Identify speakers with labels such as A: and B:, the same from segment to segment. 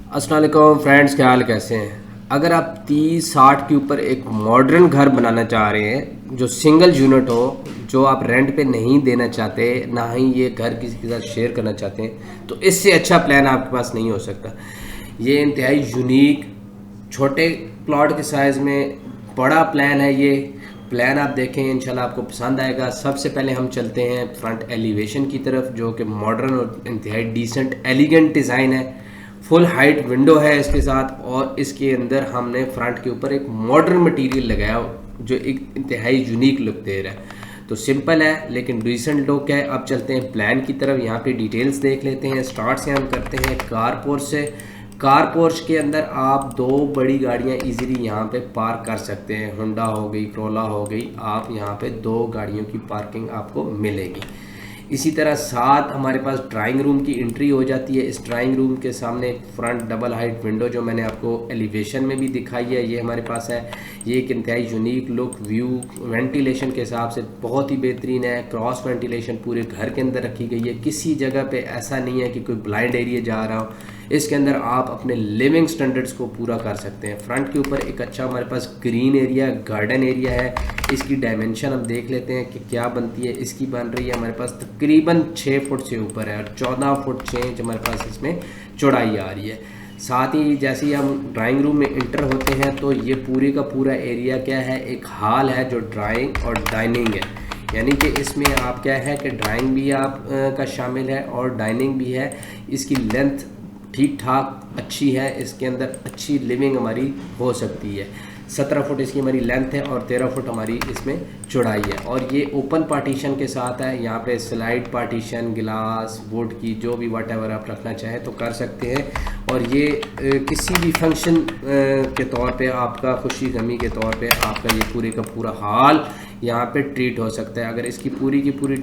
A: अस्सलाम वालेकुम फ्रेंड्स, क्या हाल कैसे हैं। अगर आप 30-60 के ऊपर एक मॉडर्न घर बनाना चाह रहे हैं जो सिंगल यूनिट हो, जो आप रेंट पे नहीं देना चाहते, ना ही ये घर किसी के साथ शेयर करना चाहते हैं, तो इससे अच्छा प्लान आपके पास नहीं हो सकता। ये इंतहाई यूनिक छोटे प्लॉट के साइज़ में बड़ा प्लान है। ये प्लान आप देखें, इंशाल्लाह आपको पसंद आएगा। सबसे पहले हम चलते हैं फ्रंट एलिवेशन की तरफ, जो कि मॉडर्न और इंतहाई डिसेंट एलिगेंट डिज़ाइन है। फुल हाइट विंडो है इसके साथ, और इसके अंदर हमने फ्रंट के ऊपर एक मॉडर्न मटेरियल लगाया जो एक इंतहाई यूनिक लुक दे रहा है। तो सिंपल है लेकिन डिसेंट लुक है। अब चलते हैं प्लान की तरफ, यहाँ पे डिटेल्स देख लेते हैं। स्टार्ट से हम करते हैं कार पोर्च से। कार पोर्च के अंदर आप दो बड़ी गाड़ियाँ इजीली यहाँ पे पार्क कर सकते हैं। होंडा हो गई, कोरोला हो गई, आप यहाँ पे दो गाड़ियों की पार्किंग आपको मिलेगी। इसी तरह साथ हमारे पास ड्राइंग रूम की एंट्री हो जाती है। इस ड्राइंग रूम के सामने फ्रंट डबल हाइट विंडो जो मैंने आपको एलिवेशन में भी दिखाई है, ये हमारे पास है। ये एक इंतहाई यूनिक लुक, व्यू, वेंटिलेशन के हिसाब से बहुत ही बेहतरीन है। क्रॉस वेंटिलेशन पूरे घर के अंदर रखी गई है। किसी जगह पे ऐसा नहीं है कि कोई ब्लाइंड एरिया जा रहा हो। इसके अंदर आप अपने लिविंग स्टैंडर्ड्स को पूरा कर सकते हैं। फ्रंट के ऊपर एक अच्छा हमारे पास ग्रीन एरिया, गार्डन एरिया है। इसकी डायमेंशन हम देख लेते हैं कि क्या बनती है। इसकी बन रही है हमारे पास तकरीबन 6 फुट से ऊपर है, और 14 फुट 6 इंच हमारे पास इसमें चौड़ाई आ रही है। साथ ही जैसे ही हम ड्राइंग रूम में इंटर होते हैं तो ये पूरे का पूरा एरिया क्या है, एक हॉल है जो ड्राइंग और डाइनिंग है। यानी कि इसमें आप क्या है कि ड्राइंग भी आप का शामिल है और डाइनिंग भी है। इसकी लेंथ ठीक ठाक अच्छी है, इसके अंदर अच्छी लिविंग हमारी हो सकती है। 17 फुट इसकी हमारी लेंथ है और 13 फुट हमारी इसमें चौड़ाई है। और ये ओपन पार्टीशन के साथ है। यहाँ पे स्लाइड पार्टीशन, गिलास, वुड की जो भी वट एवर आप रखना चाहें तो कर सकते हैं। और ये किसी भी फंक्शन के तौर पे, आपका खुशी गमी के तौर पे, आपका ये पूरे का पूरा हॉल यहाँ पे ट्रीट हो सकता है। अगर इसकी पूरी की पूरी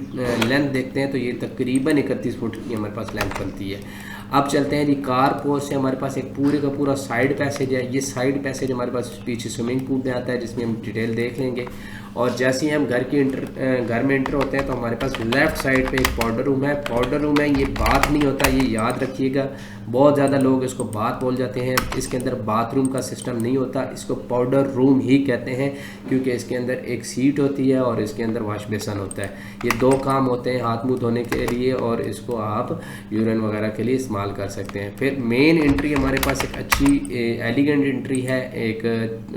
A: लेंथ देखते हैं तो ये तकरीबन 31 फुट की हमारे पास लेंथ बनती है। अब चलते हैं जी कार पोर्च से। हमारे पास एक पूरे का पूरा साइड पैसेज है। ये साइड पैसेज हमारे पास पीछे स्विमिंग पूल में आता है, जिसमें हम डिटेल देख लेंगे। और जैसे ही हम घर में इंटर होते हैं तो हमारे पास लेफ़्ट साइड पे एक पाउडर रूम है। पाउडर रूम है, ये बाथ नहीं होता, ये याद रखिएगा। बहुत ज़्यादा लोग इसको बाथ बोल जाते हैं। इसके अंदर बाथरूम का सिस्टम नहीं होता, इसको पाउडर रूम ही कहते हैं, क्योंकि इसके अंदर एक सीट होती है और इसके अंदर वॉश बेसन होता है। ये दो काम होते हैं, हाथ मुँह धोने के लिए और इसको आप यूरिन वगैरह के लिए इस्तेमाल कर सकते हैं। फिर मेन एंट्री हमारे पास एक अच्छी एलिगेंट एंट्री है। एक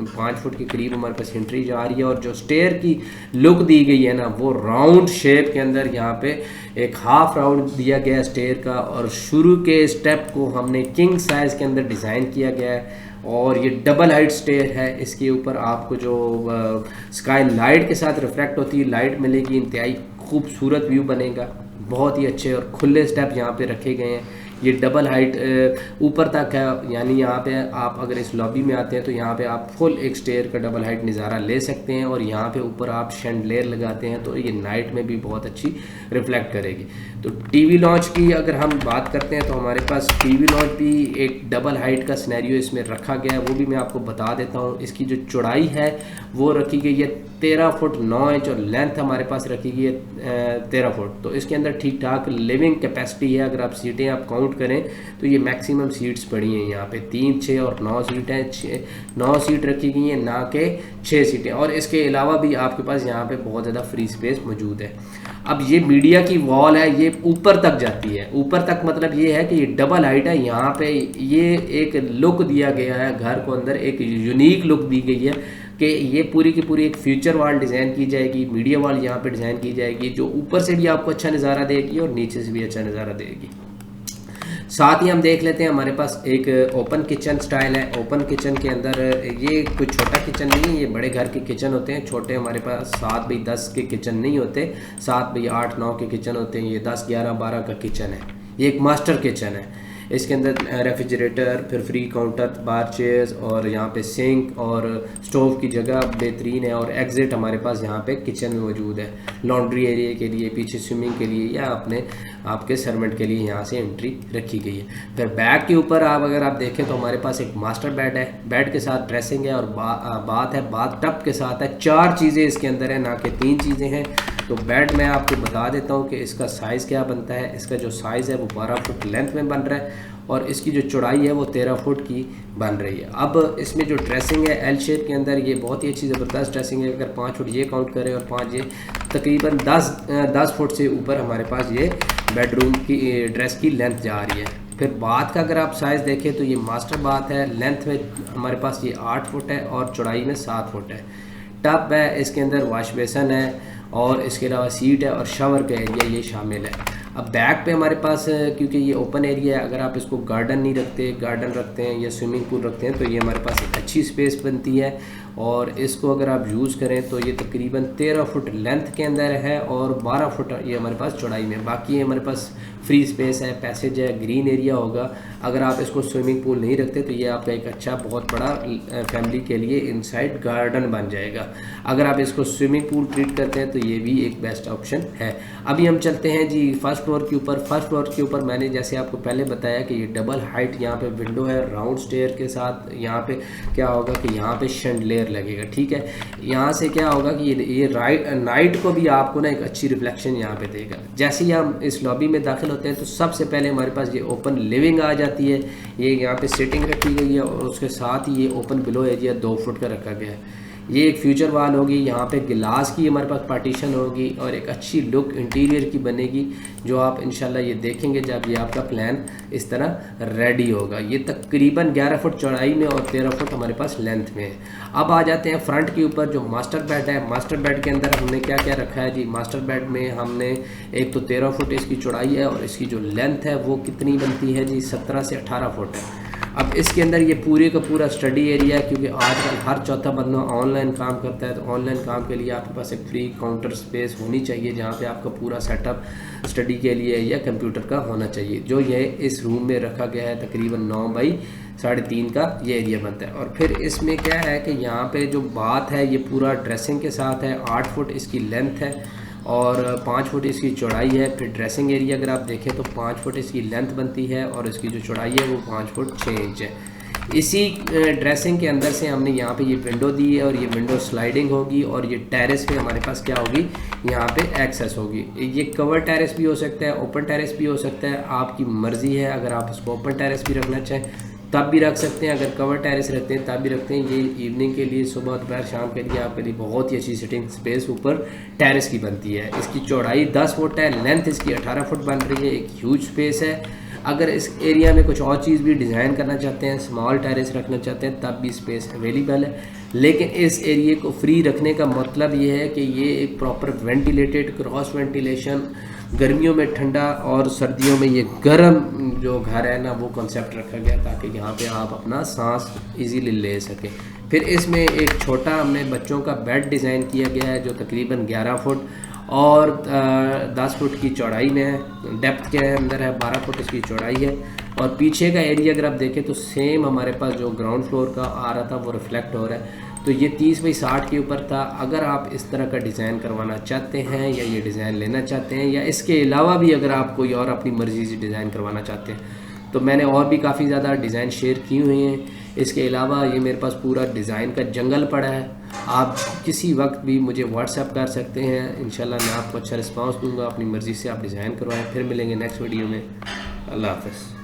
A: 5 फुट के करीब हमारे पास एंट्री जा रही है। और जो स्टेयर की लुक दी गई है ना, वो राउंड शेप के अंदर यहाँ पे एक हाफ राउंड दिया गया स्टेयर का। और शुरू के स्टेप को हमने किंग साइज के अंदर डिज़ाइन किया गया है। और ये डबल हाइट स्टेयर है। इसके ऊपर आपको जो स्काई लाइट के साथ रिफ्लेक्ट होती है लाइट मिलेगी, इंतहाई खूबसूरत व्यू बनेगा। बहुत ही अच्छे और खुले स्टेप यहाँ पे रखे गए हैं। ये डबल हाइट ऊपर तक है, यानी यहाँ पे आप अगर इस लॉबी में आते हैं तो यहाँ पे आप फुल एक स्टेयर का डबल हाइट नज़ारा ले सकते हैं। और यहाँ पे ऊपर आप शैंडलियर लगाते हैं तो ये नाइट में भी बहुत अच्छी रिफ्लेक्ट करेगी। तो टीवी लॉन्च की अगर हम बात करते हैं तो हमारे पास टीवी लॉन्च भी एक डबल हाइट का सिनेरियो इसमें रखा गया है, वो भी मैं आपको बता देता हूँ। इसकी जो चौड़ाई है वो रखी गई है 13 फुट 9 इंच, और लेंथ हमारे पास रखी गई है 13 फुट। तो इसके अंदर ठीक ठाक लिविंग कैपेसिटी है। अगर आप सीटें आप काउंट करें तो ये मैक्सिमम सीट्स पड़ी हैं यहाँ पे 3, 6 और 9 सीट हैं। 9 सीट रखी गई हैं, ना कि 6 सीटें। और इसके अलावा भी आपके पास यहाँ पे बहुत ज़्यादा फ्री स्पेस मौजूद है। अब ये मीडिया की वॉल है, ये ऊपर तक जाती है। ऊपर तक मतलब ये है कि ये डबल हाइट है। यहाँ पे ये एक लुक दिया गया है, घर को अंदर एक यूनिक लुक दी गई है कि ये पूरी की पूरी एक फ्यूचर वॉल डिज़ाइन की जाएगी। मीडिया वॉल यहाँ पे डिज़ाइन की जाएगी, जो ऊपर से भी आपको अच्छा नज़ारा देगी और नीचे से भी अच्छा नज़ारा देगी। साथ ही हम देख लेते हैं, हमारे पास एक ओपन किचन स्टाइल है। ओपन किचन के अंदर ये कोई छोटा किचन नहीं है, ये बड़े घर के किचन होते हैं। छोटे हमारे पास 7 बाई 10 के किचन नहीं होते, 7 बाई 8, 9 के किचन होते हैं। ये 10, 11, 12 का किचन है। ये एक मास्टर किचन है। इसके अंदर रेफ्रिजरेटर, फिर फ्री काउंटर, बार चेयर्स, और यहाँ पे सिंक और स्टोव की जगह बेहतरीन है। और एग्जिट हमारे पास यहाँ पे किचन में मौजूद है, लॉन्ड्री एरिया के लिए, पीछे स्विमिंग के लिए या आपके सर्वेंट के लिए यहाँ से एंट्री रखी गई है। फिर बैग के ऊपर अगर आप देखें तो हमारे पास एक मास्टर बेड है। बेड के साथ ड्रेसिंग है और बाथ है, बाथ टब के साथ है। 4 चीज़ें इसके अंदर है, ना कि 3 चीज़ें हैं। तो बेड मैं आपको बता देता हूँ कि इसका साइज़ क्या बनता है। इसका जो साइज़ है वो 12 फुट लेंथ में बन रहा है और इसकी जो चौड़ाई है वो 13 फुट की बन रही है। अब इसमें जो ड्रेसिंग है एल शेप के अंदर, ये बहुत ही अच्छी ज़बरदस्त ड्रेसिंग है। अगर 5 फुट ये काउंट करें और 5 ये, तकरीबन 10 फुट से ऊपर हमारे पास ये बेडरूम की ड्रेस की लेंथ जा रही है। फिर बाथ का अगर आप साइज़ देखें तो ये मास्टर बाथ है, लेंथ में हमारे पास ये 8 फुट है और चौड़ाई में 7 फुट है। टब है, इसके अंदर वॉश बेसन है और इसके अलावा सीट है और शावर का एरिया ये शामिल है। अब बैक पे हमारे पास, क्योंकि ये ओपन एरिया है, अगर आप इसको गार्डन नहीं रखते, गार्डन रखते हैं या स्विमिंग पूल रखते हैं, तो ये हमारे पास एक अच्छी स्पेस बनती है। और इसको अगर आप यूज़ करें तो ये तकरीबन 13 फुट लेंथ के अंदर है और 12 फुट ये हमारे पास चौड़ाई में। बाकी ये हमारे पास फ्री स्पेस है, पैसेज है, ग्रीन एरिया होगा। अगर आप इसको स्विमिंग पूल नहीं रखते तो ये आपका एक अच्छा बहुत बड़ा फैमिली के लिए इनसाइड गार्डन बन जाएगा। अगर आप इसको स्विमिंग पूल ट्रीट करते हैं तो ये भी एक बेस्ट ऑप्शन है। अभी हम चलते हैं जी फर्स्ट फ्लोर के ऊपर। फर्स्ट फ्लोर के ऊपर मैंने जैसे आपको पहले बताया कि ये डबल हाइट यहाँ पे विंडो है राउंड स्टेयर के साथ। यहाँ पे क्या होगा कि यहाँ पे शैंडलियर लगेगा, ठीक है। यहाँ से क्या होगा कि ये नाइट को भी आपको ना एक अच्छी रिफ्लेक्शन यहाँ पे देगा। जैसे ही हम इस लॉबी में दाखिल होते हैं तो सबसे पहले हमारे पास ये ओपन लिविंग आ जाती है। ये यहाँ पे सेटिंग रखी गई है और उसके साथ ही ये ओपन बिलो एरिया 2 फुट का रखा गया है। ये एक फ्यूचर वाल होगी, यहाँ पे गिलास की हमारे पास पार्टीशन होगी और एक अच्छी लुक इंटीरियर की बनेगी, जो आप इंशाल्लाह ये देखेंगे जब ये आपका प्लान इस तरह रेडी होगा। ये तकरीबन 11 फुट चौड़ाई में और 13 फुट हमारे पास लेंथ में है। अब आ जाते हैं फ्रंट के ऊपर, जो मास्टर बेड है। मास्टर बेड के अंदर हमने क्या क्या रखा है जी। मास्टर बेड में हमने एक तो 13 फुट इसकी चौड़ाई है और इसकी जो लेंथ है वो कितनी बनती है जी, 17 से 18 फुट है। अब इसके अंदर ये पूरे का पूरा स्टडी एरिया है, क्योंकि आजकल हर चौथा बंदा ऑनलाइन काम करता है, तो ऑनलाइन काम के लिए आपके पास एक फ्री काउंटर स्पेस होनी चाहिए जहाँ पे आपका पूरा सेटअप स्टडी के लिए या कंप्यूटर का होना चाहिए। जो ये इस रूम में रखा गया है तकरीबन 9 बाई 3.5 का ये एरिया बनता है। और फिर इसमें क्या है कि यहाँ पे जो बात है ये पूरा ड्रेसिंग के साथ है। 8 फुट इसकी लेंथ है और 5 फुट इसकी चौड़ाई है। फिर ड्रेसिंग एरिया अगर आप देखें तो 5 फुट इसकी लेंथ बनती है और इसकी जो चौड़ाई है वो 5 फुट 6 इंच है। इसी ड्रेसिंग के अंदर से हमने यहाँ पे ये विंडो दी है और ये विंडो स्लाइडिंग होगी और ये टेरेस पे हमारे पास क्या होगी, यहाँ पे एक्सेस होगी। ये कवर टेरेस भी हो सकता है, ओपन टेरेस भी हो सकता है, आपकी मर्ज़ी है। अगर आप इसको ओपन टेरेस भी रखना चाहें तब भी रख सकते हैं, अगर कवर टेरेस रखते हैं तब भी रखते हैं। ये इवनिंग के लिए, सुबह दोपहर शाम के लिए आपके लिए बहुत ही अच्छी सिटिंग स्पेस ऊपर टेरेस की बनती है। इसकी चौड़ाई 10 फुट है, लेंथ इसकी 18 फुट बन रही है। एक ह्यूज स्पेस है। अगर इस एरिया में कुछ और चीज़ भी डिज़ाइन करना चाहते हैं, स्मॉल टेरेस रखना चाहते हैं, तब भी स्पेस अवेलेबल है। लेकिन इस एरिए को फ्री रखने का मतलब ये है कि ये एक प्रॉपर वेंटिलेटेड क्रॉस वेंटिलेशन, गर्मियों में ठंडा और सर्दियों में ये गर्म जो घर है ना वो कॉन्सेप्ट रखा गया ताकि यहाँ पे आप अपना सांस इजीली ले सकें। फिर इसमें एक छोटा हमने बच्चों का बेड डिज़ाइन किया गया है जो तकरीबन 11 फुट और 10 फुट की चौड़ाई में है। डेप्थ के अंदर है, 12 फुट इसकी चौड़ाई है। और पीछे का एरिया अगर आप देखें तो सेम हमारे पास जो ग्राउंड फ्लोर का आ रहा था वो रिफ्लेक्ट हो रहा है। तो ये 30 बाई 60 के ऊपर था। अगर आप इस तरह का डिज़ाइन करवाना चाहते हैं या ये डिज़ाइन लेना चाहते हैं या इसके अलावा भी अगर आप कोई और अपनी मर्ज़ी से डिज़ाइन करवाना चाहते हैं तो मैंने और भी काफ़ी ज़्यादा डिज़ाइन शेयर की हुई हैं। इसके अलावा ये मेरे पास पूरा डिज़ाइन का जंगल पड़ा है। आप किसी वक्त भी मुझे व्हाट्सएप कर सकते हैं, इंशाल्लाह मैं आपको अच्छा रिस्पांस दूंगा। अपनी मर्ज़ी से आप डिज़ाइन करवाएं। फिर मिलेंगे नेक्स्ट वीडियो में। अल्लाह हाफ़िज़।